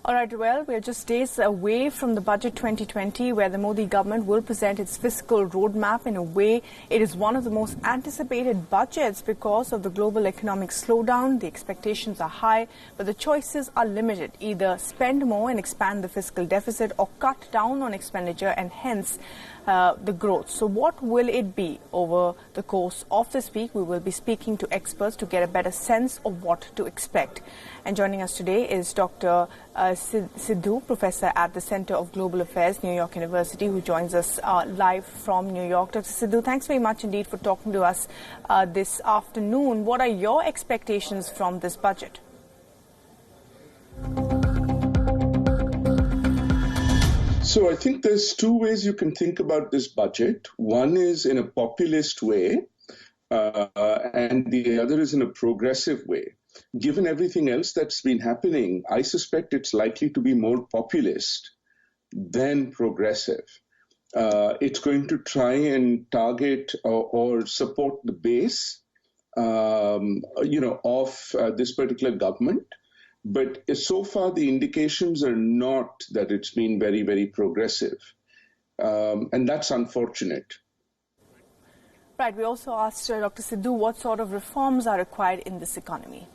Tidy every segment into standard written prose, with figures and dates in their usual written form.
All right, well, we're just days away from the budget 2020, where the Modi government will present its fiscal roadmap. In a way, it is one of the most anticipated budgets because of the global economic slowdown. The expectations are high, but the choices are limited. Either spend more and expand the fiscal deficit or cut down on expenditure and hence the growth. So what will it be over the course of this week? We will be speaking to experts to get a better sense of what to expect. And joining us today is Dr. Sidhu, professor at the Center of Global Affairs, New York University, who joins us live from New York. Dr. Sidhu, thanks very much indeed for talking to us this afternoon. What are your expectations from this budget? So I think there's two ways you can think about this budget. One is in a populist way, and the other is in a progressive way. Given everything else that's been happening, I suspect it's likely to be more populist than progressive. It's going to try and target or support the base, of this particular government. But so far, the indications are not that it's been very, very progressive. And that's unfortunate. Right. We also asked Dr. Sidhu what sort of reforms are required in this economy.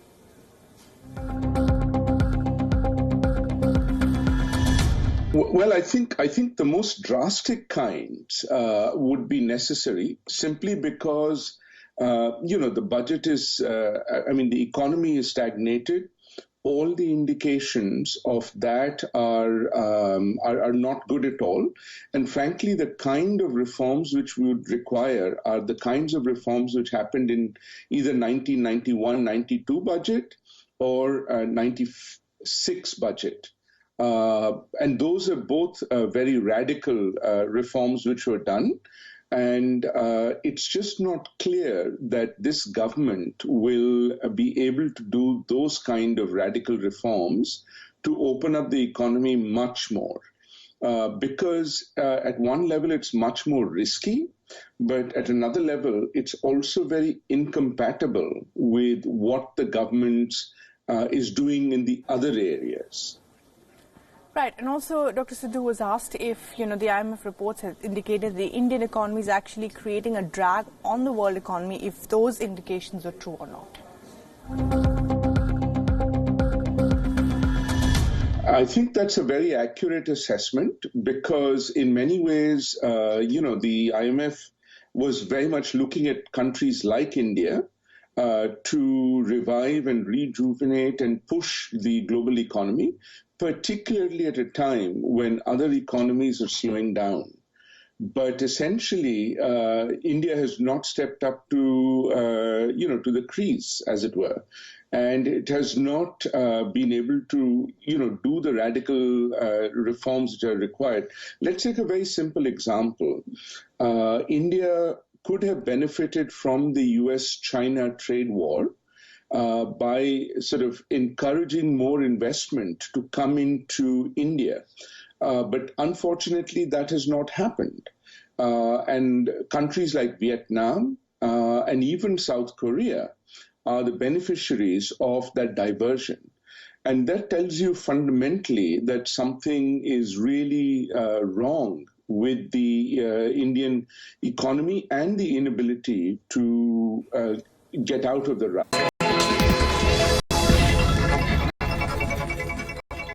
Well, I think the most drastic kinds would be necessary simply because, the budget is, the economy is stagnated. All the indications of that are not good at all. And frankly, the kind of reforms which we would require are the kinds of reforms which happened in either 1991-92 budget or 96 budget. And those are both very radical reforms which were done. And it's just not clear that this government will be able to do those kind of radical reforms to open up the economy much more. Because at one level, it's much more risky, but at another level, it's also very incompatible with what the government is doing in the other areas. Right. And also, Dr. Sidhu was asked if, the IMF reports have indicated the Indian economy is actually creating a drag on the world economy, if those indications are true or not. I think that's a very accurate assessment because in many ways, the IMF was very much looking at countries like India to revive and rejuvenate and push the global economy, particularly at a time when other economies are slowing down. But essentially, India has not stepped up to the crease, as it were. And it has not been able to, do the radical reforms which are required. Let's take a very simple example. India could have benefited from the US-China trade war by sort of encouraging more investment to come into India. But unfortunately, that has not happened. And countries like Vietnam and even South Korea are the beneficiaries of that diversion. And that tells you fundamentally that something is really wrong with the Indian economy and the inability to get out of the rut.